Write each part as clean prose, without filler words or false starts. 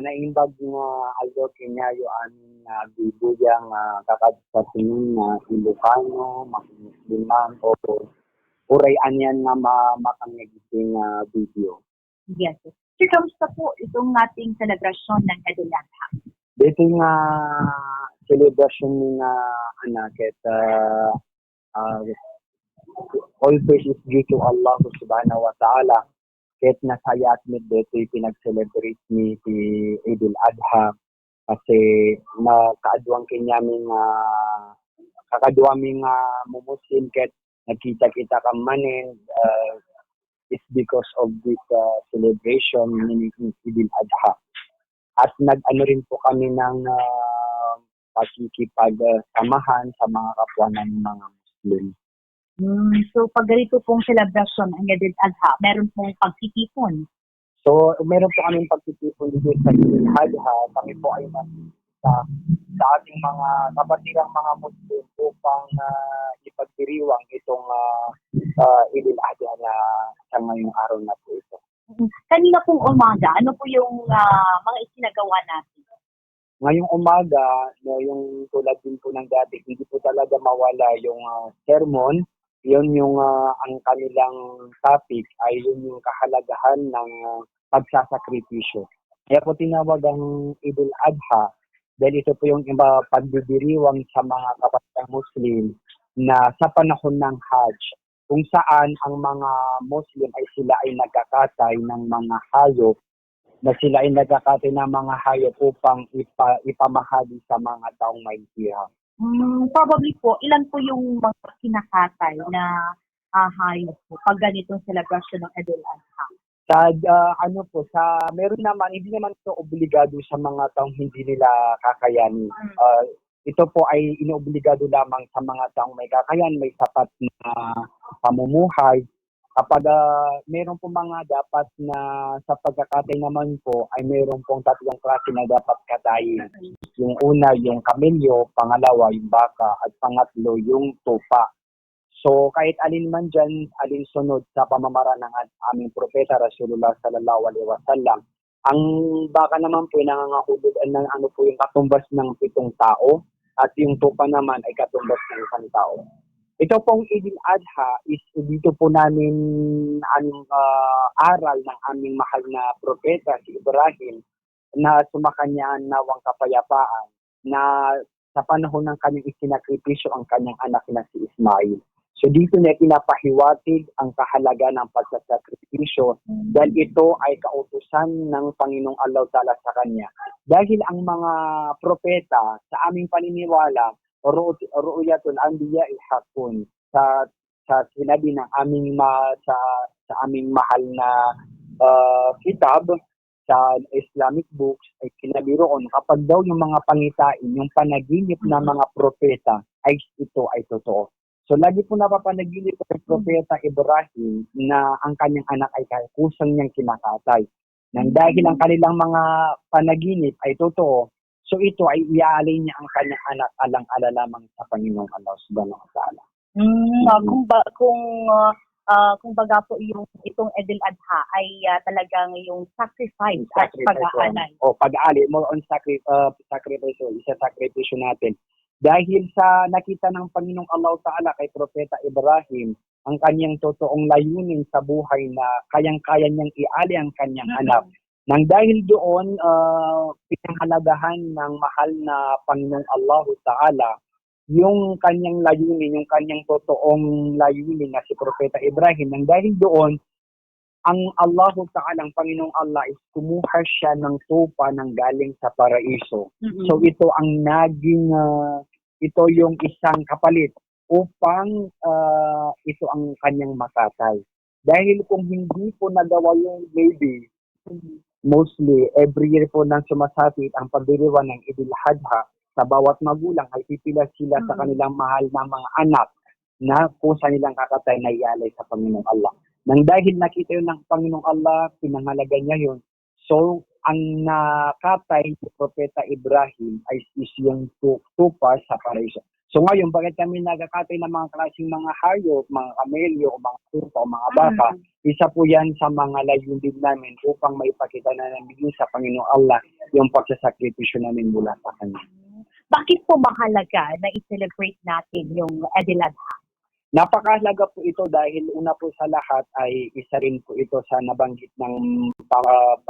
naimbag nga aldo kanya yung aming bibuyang kakadsatingin na Ilocano, Musliman o uray anyan nga makangagising video. Yes. Sir, kamusta po itong ating selebrasyon ng Eidul Adha? Dito nga celebration ni nga anak at all praise is due to Allah subhanahu wa ta'ala. Kahit nasaya at dito pinag-celebrate ni si Eidul Adha kasi nakaaduang kinyaming kakaduaming mumuslim kahit nagkita-kita kang manin it's because of this celebration meaning Eidul Adha. At nag-ano rin po kami ng pakikipagsamahan sa mga kapwa ng mga Muslim. So, pag ganito pong selebrasyon ng Eidul Adha, meron pong pagtitipon. So, meron po kaming pagtitipon dito sa Eidul Adha. Kami po ay sa ating mga kabatirang mga Muslim upang ipagdiriwang itong Eidul Adha na sa ngayong araw na po ito. Kanina pong umaga, ano po yung mga isinagawa natin? Ngayong umaga, yung tulad din po ng dati, hindi po talaga mawala yung sermon. Yun yung ang kanilang topic ay yun yung kahalagahan ng pagsasakripisyo. Kaya po tinawag ang Eidul Adha dahil ito po yung pagdidiriwang sa mga kapatid Muslim na sa panahon ng Hajj kung saan ang mga Muslim ay sila ay nagkakatay ng mga hayop upang ipamahagi sa mga taong may hirap. Probably po, ilan po yung mga kinakatay na hayop po pag ganitong celebration ng Eidul Adha? Meron naman, hindi naman ito obligado sa mga taong hindi nila kakayanin. Ito po ay inoobligado lamang sa mga taong may kakayan, may sapat na pamumuhay. Kapag meron po mga dapat na sa pagkakatay naman po ay meron pong tatlong klase na dapat katayin. Yung una, yung kamelyo, pangalawa, yung baka, at pangatlo, yung tupa. So kahit alin man dyan, alin sunod sa pamamaraan ng aming propeta Rasulullah sallallahu alaihi wasallam. Ang baka naman po ay nangangahulog ng yung katumbas ng 7 tao at yung tupa naman ay katumbas ng 1 tao. Ito pong Eidul Adha is dito po namin aral ng aming mahal na propeta si Ibrahim na sumakanya nawang kapayapaan na sa panahon ng kanyang isinakripisyo ang kanyang anak na si Ismail. So dito na pinapahiwatig ang kahalaga ng pagsasakripisyo dahil ito ay kautusan ng Panginoong Allah Ta'ala sa kanya. Dahil ang mga propeta sa aming paniniwala ru'yatul anbiya hakun sa sinabi ng aming sa aming mahal na kitab sa Islamic books ay kinabiroon kapag daw yung mga pangitain, yung panaginip ng mga propeta ay ito ay totoo. So lagi po napapanaginip ng propeta Ibrahim na ang kanyang anak ay kusang niyang kinakatay. Nang dahil ang kanilang mga panaginip ay totoo, so ito ay iaalay niya ang kanyang anak alang-ala lamang sa Panginoong Allah subhanahu wa ta'ala. Kung baga po itong Eidul Adha ay talagang yung sacrifice at pag-aalay. Pag-aalay, more on sacrifice, isa-sakripisyo natin. Dahil sa nakita ng Panginoong Allah Ta'ala kay Propeta Ibrahim, ang kanyang totoong layunin sa buhay na kayang-kaya niyang ialay ang kanyang anak. Nang dahil doon, pinahalagahan ng mahal na Panginoong Allah Ta'ala yung kanyang layunin, yung kanyang totoong layunin na si Propeta Ibrahim. Nang dahil doon, ang Allah Ta'ala, ang Panginoong Allah, is kumuha siya ng tupa ng galing sa paraiso. So ito ang ito yung isang kapalit upang ito ang kanyang makatay. Dahil kung hindi po nagawa yung maybe, mostly, every year po nang sumasapit ang pagdiriwang ng Eidul Adha, sa bawat magulang ay pipila sila sa kanilang mahal na mga anak na kung sa nilang kakatay na ialay sa Panginoong Allah. Nang dahil nakita yun ng Panginoong Allah, pinangalaga niya yun. So, ang nakatay ni Propeta Ibrahim ay is yung tupa sa paraiso. So ngayon, bakit kami nagkakatay ng mga klaseng mga hayop, mga kamelyo, o mga tupa, o mga baka? Isa po yan sa mga layunin namin upang maipakita na namin sa Panginoong Allah yung pagsasakripisyo namin mula sa Kanya. Bakit po mahalaga na i-celebrate natin yung Eid al-Adha? Napakahalaga po ito dahil una po sa lahat ay isa rin po ito sa nabanggit ng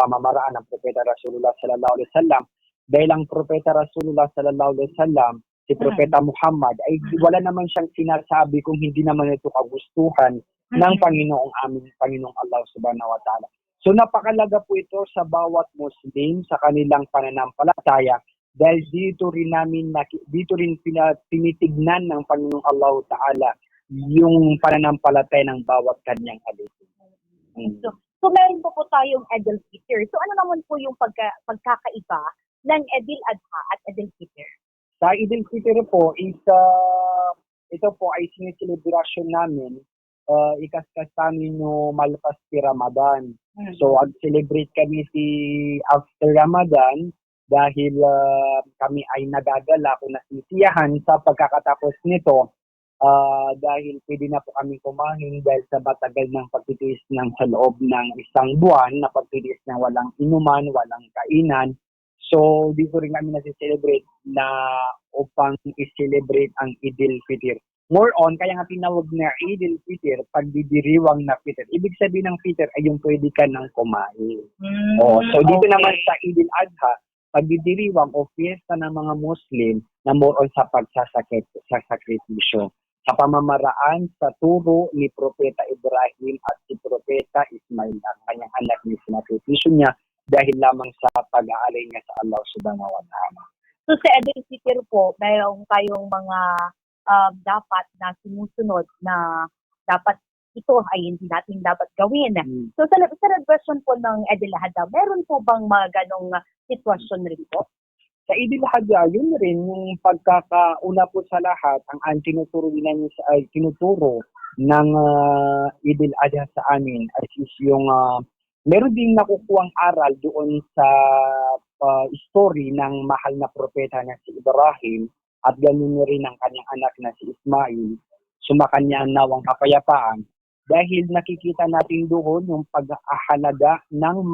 pamamaraan ng Propeta Rasulullah Sallallahu Alaihi Wasallam. Dahil ang Propeta Rasulullah Sallallahu Alaihi Wasallam, si Propeta Muhammad, ay wala naman siyang sinasabi kung hindi naman ito kagustuhan ng Panginoong Allah Subhanahu wa Ta'ala. So napakalaga po ito sa bawat Muslim sa kanilang pananampalataya dahil dito rin tinitignan ng Panginoong Allah Ta'ala yung pananampalataya ng bawat kanyang alipin. So meron po tayong Eid al-Fitr. So ano naman po yung pagkakaiba ng Eid al-Adha at Eid al-Fitr? Sa Eid al-Fitr po, ito po ay sineselebrasyon namin ikaskas namin yung malpas si Ramadan. So, ag-celebrate kami after Ramadan dahil kami ay nagagala kung nasisiyahan sa pagkakatapos nito dahil pwede na po kami kumain dahil sa matagal ng pagtitiis ng sa loob ng isang buwan na pagtitiis na walang inuman, walang kainan. So, dito rin kami nasi-celebrate na upang i-celebrate ang Eid al-Fitr. More on, kaya nga tinawag na Eid al-Fitr, pagdidiriwang na Fitr. Ibig sabihin ng Fitr ay yung pwede ka nang kumain. So, dito naman sa Eid al-Adha, pagdidiriwang o fiesta ng mga Muslim na more on sa pagsasakripisyo. Sa pamamaraan sa turo ni Propeta Ibrahim at si Propeta Ismail, ang kanyang anak ni sinakripisyo niya dahil lamang sa pag-aalay niya sa Allah Subhanahu wa Ta'ala. So sa Eid al-Fitr po, mayroon tayong mga dapat na sinusunod na dapat ito ay hindi natin dapat gawin. So sa celebration po ng Eid al-Adha, meron po bang mga ganong sitwasyon rin po? Sa Eid al-Adha, yun rin yung pagkakauna po sa lahat, ang tinuturo ng Eid al-Adha sa amin ay yung meron din nakukuhang aral doon sa story ng mahal na propeta na si Ibrahim at ganoon rin ang kanyang anak na si Ismail. Sumakanya nawang kapayapaan dahil nakikita natin doon yung pag-ahalaga ng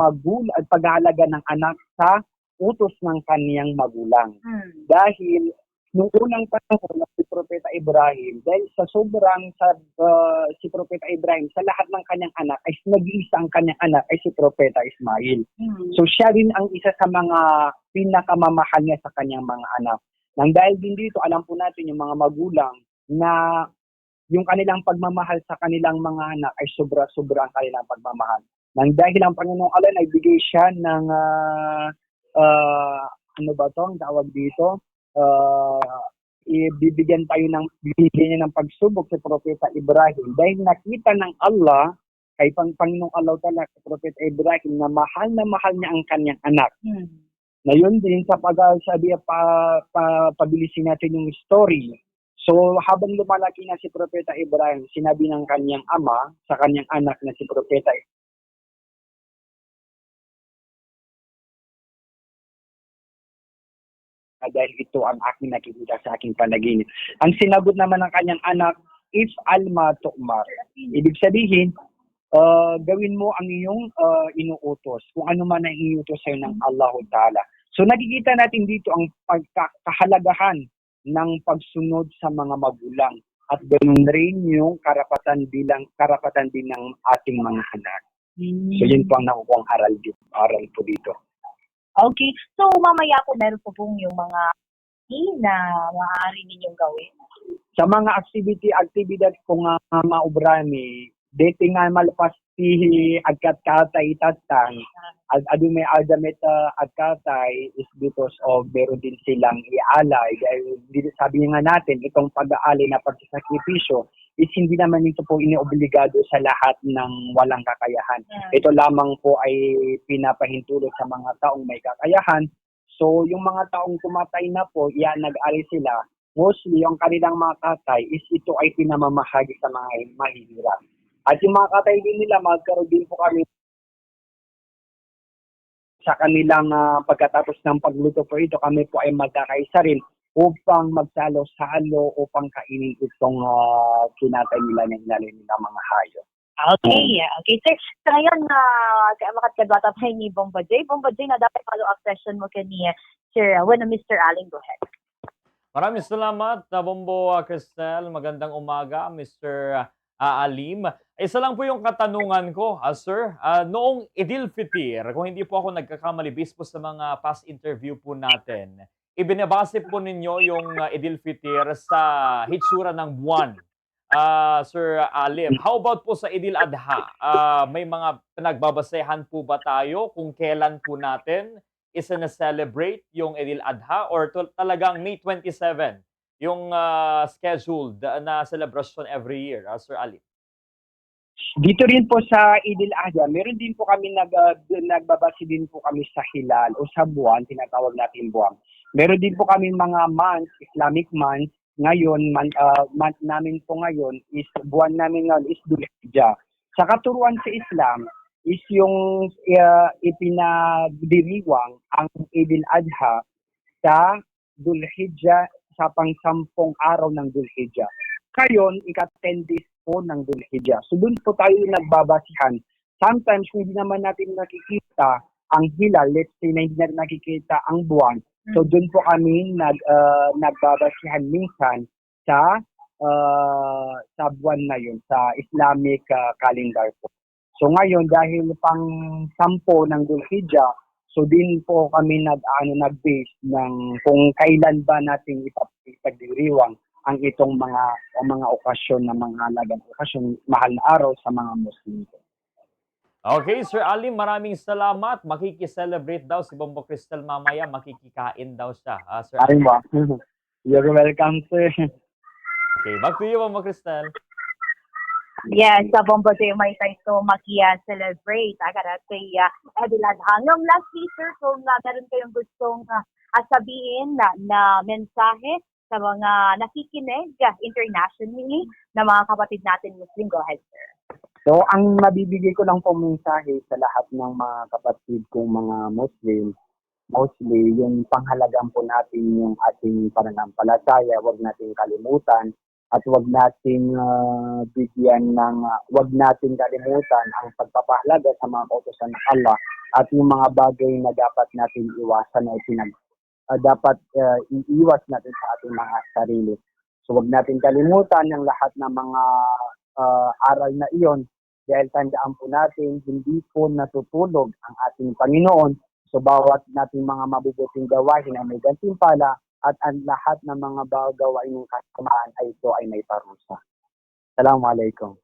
at pag-ahalaga ng anak sa utos ng kaniyang magulang. Dahil nung unang panahon ng si Propeta Ibrahim, dahil sa si Propeta Ibrahim, sa lahat ng kanyang anak, ay nag-iisa ang kanyang anak ay si Propeta Ismail. So siya rin ang isa sa mga pinakamamahal niya sa kanyang mga anak. Nang dahil din dito, alam po natin yung mga magulang na yung kanilang pagmamahal sa kanilang mga anak ay sobra-sobra ang kanilang pagmamahal. Nang dahil ang Panginoong Allah ay bigay siya ng ang tawag dito? Bibigyan niya ng pagsubok sa Propeta Ibrahim dahil nakita ng Allah kay Panginoong Allah talaga sa Propeta Ibrahim na mahal niya ang kanyang anak. Ngayon din sa pagsabi pabilisin natin yung story. So habang lumalaki na si Propeta Ibrahim, sinabi ng kanyang ama sa kanyang anak na si Propeta dahil ito ang aking nakikita sa aking panaginip. Ang sinagot naman ng kanyang anak, if alma tu'mar. Ibig sabihin, gawin mo ang iyong inuutos, kung ano man ang inuutos sa'yo ng Allah Ta'ala. So nakikita natin dito ang pagkakahalagahan ng pagsunod sa mga magulang at ganoon rin yung karapatan din ng ating mga anak. So yun po ang nakukuhang aral po dito. Okay. So mamaya po meron po pong yung mga na maaari ninyong gawin. Sa mga aktibidad ko nga maubrani, dati nga malpas ti agkat-katay tatang, may adamet agkatay is because of meron din silang ialay. Dahil sabi nga natin, itong pag-aalay na pagsasakripisyo is hindi naman ito po iniobligado sa lahat ng walang kakayahan. Ito lamang po ay pinapahintulot sa mga taong may kakayahan. So, yung mga taong tumatay na po, nag-alay sila, mostly yung kanilang mga katay is ito ay pinamamahagi sa mga mahihirap. At yung mga katay din nila, magkaroon din po kami sa kanilang pagkatapos ng pagluto po ito, kami po ay magkakaisa rin upang magsalo-salo upang kainin itong kinatay nila ng ilalim ng mga hayop. Okay, okay. Sir, sa ngayon, makatagwata tayo ni Bomba J. Bomba J, na dapat follow-up question mo kaniya, Sir, Mr. Aling, go ahead. Maraming salamat, Bombo Cristel. Magandang umaga, Mr. Alim. Isa lang po yung katanungan ko, sir. Noong Idil Fitir, kung hindi po ako nagkakamali, based po sa mga past interview po natin, ibinabase po ninyo yung Idil Fitir sa hitsura ng buwan. Sir Alim, how about po sa Idil Adha? May mga pinagbabasehan po ba tayo kung kailan po natin isa na-celebrate yung Idil Adha or talagang May 27 yung scheduled na celebration every year, Sir Ali? Dito rin po sa Idil Adha, meron din po kami nagbabase din po kami sa hilal o sa buwan, tinatawag natin buwan. Meron din po kami mga months, Islamic months. Ngayon, month namin po ngayon is, buwan namin ngayon is Dhul Hijjah. Sa katuruan sa Islam, is yung ipinagdiriwang ang Idil Adha sa Dhul Hijjah, sa pang-10 araw ng Dhul Hijjah. Ngayon, ika-10 days po ng Dhul Hijjah. So doon po tayo nagbabasihan. Sometimes, kung hindi naman natin nakikita ang hilal, let's say na hindi natin nakikita ang buwan, so doon po kami nagbabasihan minsan sa buwan na yun, sa Islamic calendar po. So ngayon, dahil pang-10 ng Dhul Hijjah, so din po kami nag-base ng kung kailan ba natin ipagdiriwang ang itong mga okasyon na mga halagang okasyon, mahal na araw sa mga Muslim. Okay, Sir Ali, maraming salamat. Makikiselebrate daw si Bombo Cristel mamaya, makikikain daw siya. Sir Ali. You're welcome, sir. Okay, back to you, Bombo Cristel. Yes, sa Bomba J, may tayo celebrate. Agad say, Idil Adha. Ngayong lastly, sir, kung meron kayong gustong sabihin na mensahe sa mga nakikinig internationally na mga kapatid natin Muslim, go ahead, sir. So, ang mabibigay ko lang po mensahe sa lahat ng mga kapatid kong mga Muslim, mostly yung panghalagaan po natin yung ating pananampalataya, huwag natin kalimutan at huwag natin huwag natin kalimutan ang pagpapahalaga sa mga kautusan ng Allah at yung mga bagay na dapat natin iwasan na dapat iiwas natin sa ating mga sarili. So, huwag natin kalimutan ang lahat ng mga aral na iyon dahil tandaan po natin, hindi po natutulog ang ating Panginoon. So bawat nating mga mabubuting gawain ay may gantimpala at ang lahat ng mga gawain ng kasamaan ay ito ay may parusa. Assalamualaikum.